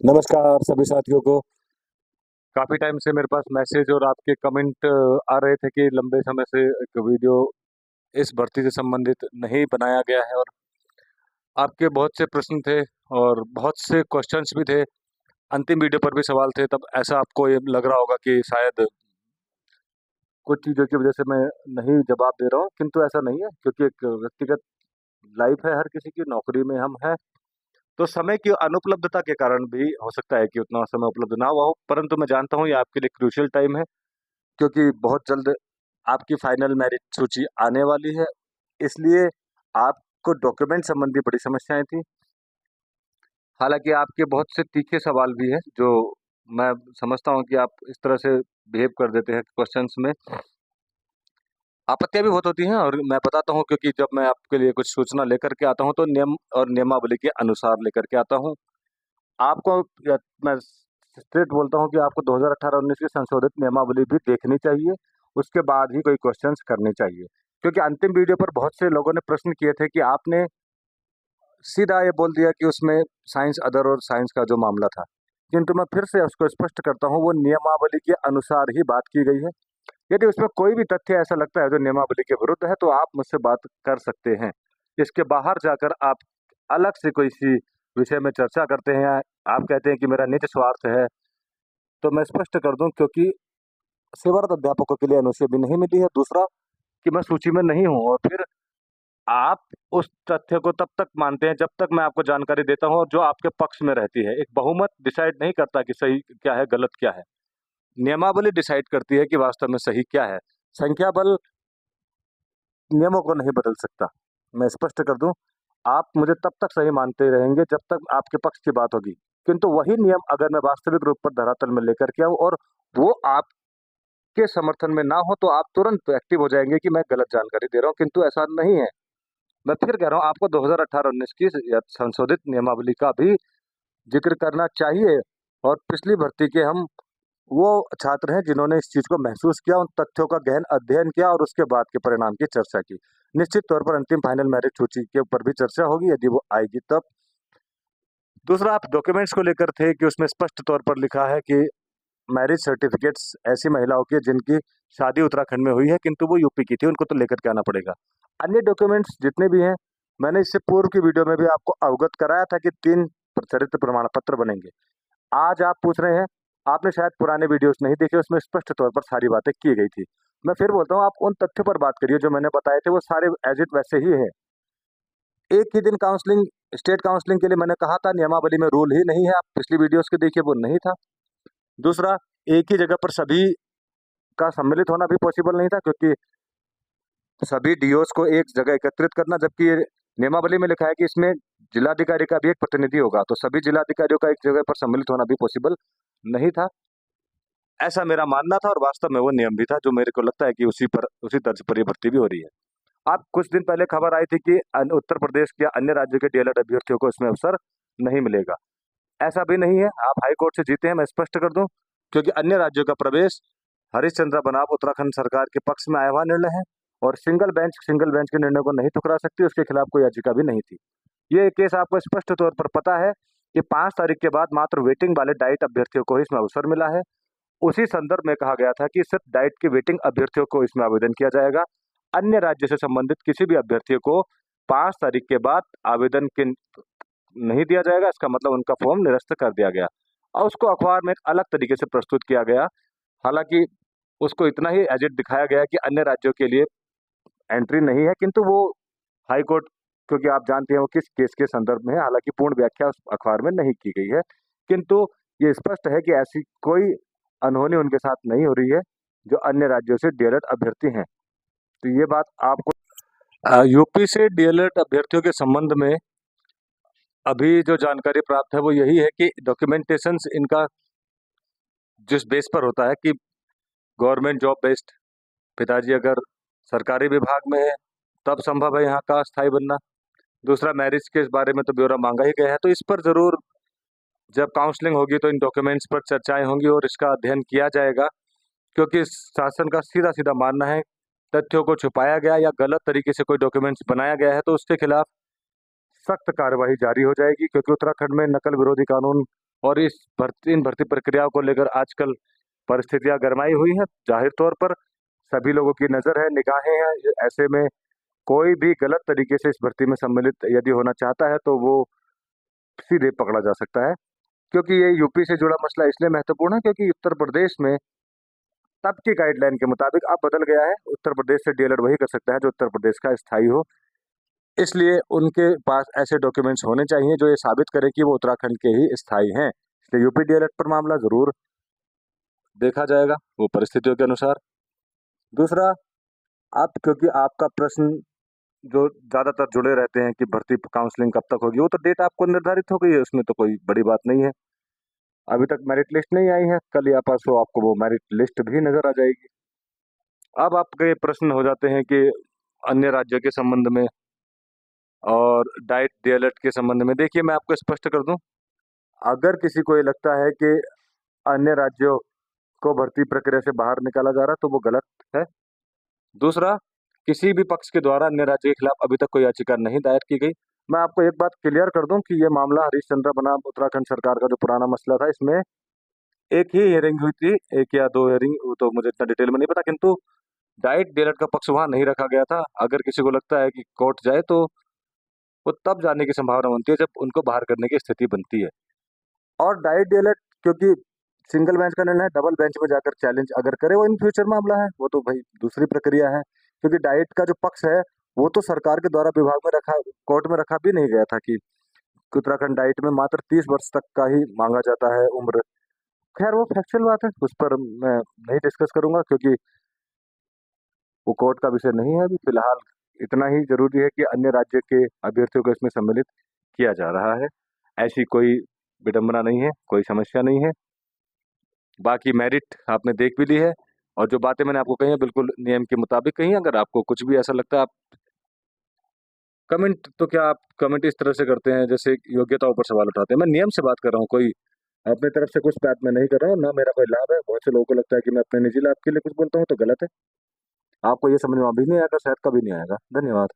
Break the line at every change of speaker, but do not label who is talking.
नमस्कार सभी साथियों को। काफ़ी टाइम से मेरे पास मैसेज और आपके कमेंट आ रहे थे कि लंबे समय से एक वीडियो इस भर्ती से संबंधित नहीं बनाया गया है, और आपके बहुत से प्रश्न थे और बहुत से क्वेश्चंस भी थे। अंतिम वीडियो पर भी सवाल थे, तब ऐसा आपको ये लग रहा होगा कि शायद कुछ चीज़ों की वजह से मैं नहीं जवाब दे रहा हूँ, किंतु ऐसा नहीं है, क्योंकि एक व्यक्तिगत लाइफ है हर किसी की, नौकरी में हम हैं। तो समय की अनुपलब्धता के कारण भी हो सकता है कि उतना समय उपलब्ध ना हुआ हो, परंतु मैं जानता हूँ ये आपके लिए क्रूशियल टाइम है, क्योंकि बहुत जल्द आपकी फाइनल मेरिट सूची आने वाली है। इसलिए आपको डॉक्यूमेंट संबंधी बड़ी समस्याएं थी। हालांकि आपके बहुत से तीखे सवाल भी हैं, जो मैं समझता हूं कि आप इस तरह से बिहेव कर देते हैं क्वेश्चंस में, आपत्तियां भी बहुत होती हैं, और मैं बताता हूं, क्योंकि जब मैं आपके लिए कुछ सूचना लेकर के आता हूं तो नियम और नियमावली के अनुसार लेकर के आता हूं। आपको मैं स्ट्रेट बोलता हूं कि आपको 2018-19 की संशोधित नियमावली भी देखनी चाहिए, उसके बाद ही कोई क्वेश्चंस करने चाहिए। क्योंकि अंतिम वीडियो पर बहुत से लोगों ने प्रश्न किए थे कि आपने सीधा ये बोल दिया कि उसमें साइंस अदर और साइंस का जो मामला था, किंतु मैं फिर से उसको स्पष्ट करता हूँ, वो नियमावली के अनुसार ही बात की गई है। यदि उसमें कोई भी तथ्य ऐसा लगता है जो नियमावली के विरुद्ध है, तो आप मुझसे बात कर सकते हैं। इसके बाहर जाकर आप अलग से कोई सी विषय में चर्चा करते हैं, आप कहते हैं कि मेरा निज स्वार्थ है, तो मैं स्पष्ट कर दूं, क्योंकि सेवारत अध्यापकों के लिए अनुसूची भी नहीं मिली है। दूसरा, कि मैं सूची में नहीं हूं, और फिर आप उस तथ्य को तब तक मानते हैं जब तक मैं आपको जानकारी देता हूं और जो आपके पक्ष में रहती है। एक बहुमत डिसाइड नहीं करता कि सही क्या है, गलत क्या है। नियमावली डिसाइड करती है कि वास्तव में सही क्या है। संख्या बल नियमों को नहीं बदल सकता। मैं स्पष्ट कर दूं, आप मुझे तब तक सही मानते रहेंगे जब तक आपके पक्ष की बात होगी, किंतु वही नियम अगर मैं वास्तविक रूप पर धरातल में लेकर के आऊं और वो आपके समर्थन में ना हो, तो आप तुरंत एक्टिव हो जाएंगे कि मैं गलत जानकारी दे रहा हूं, किंतु ऐसा नहीं है। मैं फिर कह रहा हूं, आपको 2018-19 की संशोधित नियमावली का भी जिक्र करना चाहिए, और पिछली भर्ती के हम वो छात्र हैं जिन्होंने इस चीज को महसूस किया, उन तथ्यों का गहन अध्ययन किया और उसके बाद के परिणाम की चर्चा की। निश्चित तौर पर अंतिम फाइनल मेरिट सूची के ऊपर भी चर्चा होगी, यदि वो आएगी तब। दूसरा, आप डॉक्यूमेंट्स को लेकर थे कि उसमें स्पष्ट तौर पर लिखा है कि मैरिज सर्टिफिकेट्स ऐसी महिलाओं के जिनकी शादी उत्तराखंड में हुई है, किंतु वो यूपी की थी, उनको तो लेकर के आना पड़ेगा। अन्य डॉक्यूमेंट्स जितने भी हैं, मैंने इससे पूर्व की वीडियो में भी आपको अवगत कराया था कि 3 चरित्र प्रमाण पत्र बनेंगे। आज आप पूछ रहे हैं, आपने शायद पुराने वीडियोस नहीं देखे, उसमें स्पष्ट तौर पर सारी बातें की गई थी। मैं फिर बोलता हूँ, आप उन तथ्यों पर बात करिए जो मैंने बताए थे, वो सारे एज इट वैसे ही है। एक ही दिन काउंसलिंग, स्टेट काउंसलिंग के लिए मैंने कहा था, नियमावली में रूल ही नहीं है, आप पिछली वीडियोस के देखिए, वो नहीं था। दूसरा, एक ही जगह पर सभी का सम्मिलित होना भी पॉसिबल नहीं था, क्योंकि सभी डीओस को एक जगह एकत्रित करना, जबकि ये नियमावली में लिखा है कि इसमें जिलाधिकारी का भी एक प्रतिनिधि होगा, तो सभी जिलाधिकारियों का एक जगह पर सम्मिलित होना भी पॉसिबल नहीं था। ऐसा मेरा मानना था, और वास्तव में वो नियम भी था, जो मेरे को लगता है कि उसी तर्ज पर ये भर्ती भी हो रही है। आप कुछ दिन पहले खबर आई थी कि उत्तर प्रदेश या अन्य राज्यों के डीएलएड अभ्यर्थियों को इसमें अवसर नहीं मिलेगा। ऐसा भी नहीं है, आप हाई कोर्ट से जीते हैं, मैं स्पष्ट कर दूं, क्योंकि अन्य राज्यों का प्रवेश हरिश्चंद्र बनाम उत्तराखंड सरकार के पक्ष में आया हुआ निर्णय है, और सिंगल बेंच के निर्णय को नहीं ठुकरा सकती, उसके खिलाफ कोई याचिका भी नहीं थी। ये केस आपको स्पष्ट तौर पर पता है कि 5 तारीख के बाद मात्र वेटिंग वाले डाइट अभ्यर्थियों को ही इसमें अवसर मिला है। उसी संदर्भ में कहा गया था कि सिर्फ डाइट के वेटिंग अभ्यर्थियों को इसमें आवेदन किया जाएगा। अन्य राज्य से संबंधित किसी भी अभ्यर्थियों को 5 तारीख के बाद आवेदन के नहीं दिया जाएगा। इसका मतलब उनका फॉर्म निरस्त कर दिया गया, और उसको अखबार में एक अलग तरीके से प्रस्तुत किया गया। हालांकि उसको इतना ही एजिट दिखाया गया कि अन्य राज्यों के लिए एंट्री नहीं है, किंतु वो हाई कोर्ट, क्योंकि आप जानते हैं वो किस केस के संदर्भ में है, हालांकि पूर्ण व्याख्या उस अखबार में नहीं की गई है, किंतु ये स्पष्ट है कि ऐसी कोई अनहोनी उनके साथ नहीं हो रही है जो अन्य राज्यों से डीएलएड अभ्यर्थी हैं। तो ये बात आपको यूपी से डीएलएड अभ्यर्थियों के संबंध में अभी जो जानकारी प्राप्त है वो यही है कि डॉक्यूमेंटेशन इनका जिस बेस पर होता है कि गवर्नमेंट जॉब बेस्ड, पिताजी अगर सरकारी विभाग में है तब संभव है यहाँ का स्थायी बनना। दूसरा, मैरिज के बारे में तो ब्यौरा मांगा ही गया है, तो इस पर जरूर जब काउंसलिंग होगी तो इन डॉक्यूमेंट्स पर चर्चाएं होंगी और इसका अध्ययन किया जाएगा, क्योंकि शासन का सीधा सीधा मानना है, तथ्यों को छुपाया गया या गलत तरीके से कोई डॉक्यूमेंट्स बनाया गया है तो उसके खिलाफ सख्त कार्रवाई जारी हो जाएगी, क्योंकि उत्तराखंड में नकल विरोधी कानून और इन भर्ती प्रक्रियाओं को लेकर आजकल परिस्थितियां गरमाई हुई हैं। जाहिर तौर पर सभी लोगों की नजर है, निगाहें हैं। ऐसे में कोई भी गलत तरीके से इस भर्ती में सम्मिलित यदि होना चाहता है तो वो सीधे पकड़ा जा सकता है। क्योंकि ये यूपी से जुड़ा मसला इसलिए महत्वपूर्ण है क्योंकि उत्तर प्रदेश में तब की गाइडलाइन के मुताबिक अब बदल गया है। उत्तर प्रदेश से डीएलएड वही कर सकता है जो उत्तर प्रदेश का स्थायी हो। इसलिए उनके पास ऐसे डॉक्यूमेंट्स होने चाहिए जो ये साबित करे कि वो उत्तराखंड के ही स्थायी हैं। इसलिए यूपी डीएलएड पर मामला जरूर देखा जाएगा वो परिस्थितियों के अनुसार। दूसरा, आप क्योंकि आपका प्रश्न जो ज्यादातर जुड़े रहते हैं कि भर्ती काउंसलिंग कब तक होगी, वो तो डेट आपको निर्धारित हो गई है, उसमें तो कोई बड़ी बात नहीं है। अभी तक मेरिट लिस्ट नहीं आई है, कल या परसों आपको वो मेरिट लिस्ट भी नजर आ जाएगी। अब आपके प्रश्न हो जाते हैं कि अन्य राज्यों के संबंध में और डाइट डीएलएड के संबंध में। देखिए, मैं आपको स्पष्ट कर दूं, अगर किसी को ये लगता है कि अन्य राज्यों को भर्ती प्रक्रिया से बाहर निकाला जा रहा है तो वो गलत है। दूसरा, किसी भी पक्ष के द्वारा अन्य राज्य के खिलाफ अभी तक कोई याचिका नहीं दायर की गई। मैं आपको एक बात क्लियर कर दूं कि ये मामला हरीश चंद्र बनाम उत्तराखंड सरकार का जो पुराना मसला था, इसमें एक ही हियरिंग हुई थी, एक या दो हियरिंग, वो तो मुझे इतना डिटेल में नहीं पता, किंतु डाइट डीएलएड का पक्ष वहां नहीं रखा गया था। अगर किसी को लगता है कि कोर्ट जाए तो वो तब जाने की संभावना बनती है जब उनको बाहर करने की स्थिति बनती है। और डाइट डीएलएड क्योंकि सिंगल बेंच का निर्णय है, डबल बेंच में जाकर चैलेंज अगर करे वो इन फ्यूचर मामला है, वो तो भाई दूसरी प्रक्रिया है। क्योंकि डाइट का जो पक्ष है वो तो सरकार के द्वारा विभाग में रखा, कोर्ट में रखा भी नहीं गया था कि उत्तराखंड डाइट में मात्र 30 वर्ष तक का ही मांगा जाता है उम्र। खैर, वो फैक्चुअल बात है, उस पर मैं नहीं डिस्कस करूंगा क्योंकि वो कोर्ट का विषय नहीं है अभी फिलहाल। इतना ही जरूरी है कि अन्य राज्य के अभ्यर्थियों को इसमें सम्मिलित किया जा रहा है। ऐसी कोई विडंबना नहीं है, कोई समस्या नहीं है। बाकी मेरिट आपने देख भी ली है, और जो बातें मैंने आपको कही है बिल्कुल नियम के मुताबिक कही हैं। अगर आपको कुछ भी ऐसा लगता है, आप कमेंट, तो क्या आप कमेंट इस तरह से करते हैं जैसे योग्यताओं पर सवाल उठाते हैं। मैं नियम से बात कर रहा हूँ, कोई अपनी तरफ से कुछ बात मैं नहीं कर रहा हूँ, ना मेरा कोई लाभ है। बहुत से लोगों को लगता है कि मैं अपने निजी लाभ के लिए कुछ बोलता हूँ, तो गलत है। आपको ये समझ में अभी नहीं आएगा, शायद कभी नहीं आएगा। धन्यवाद।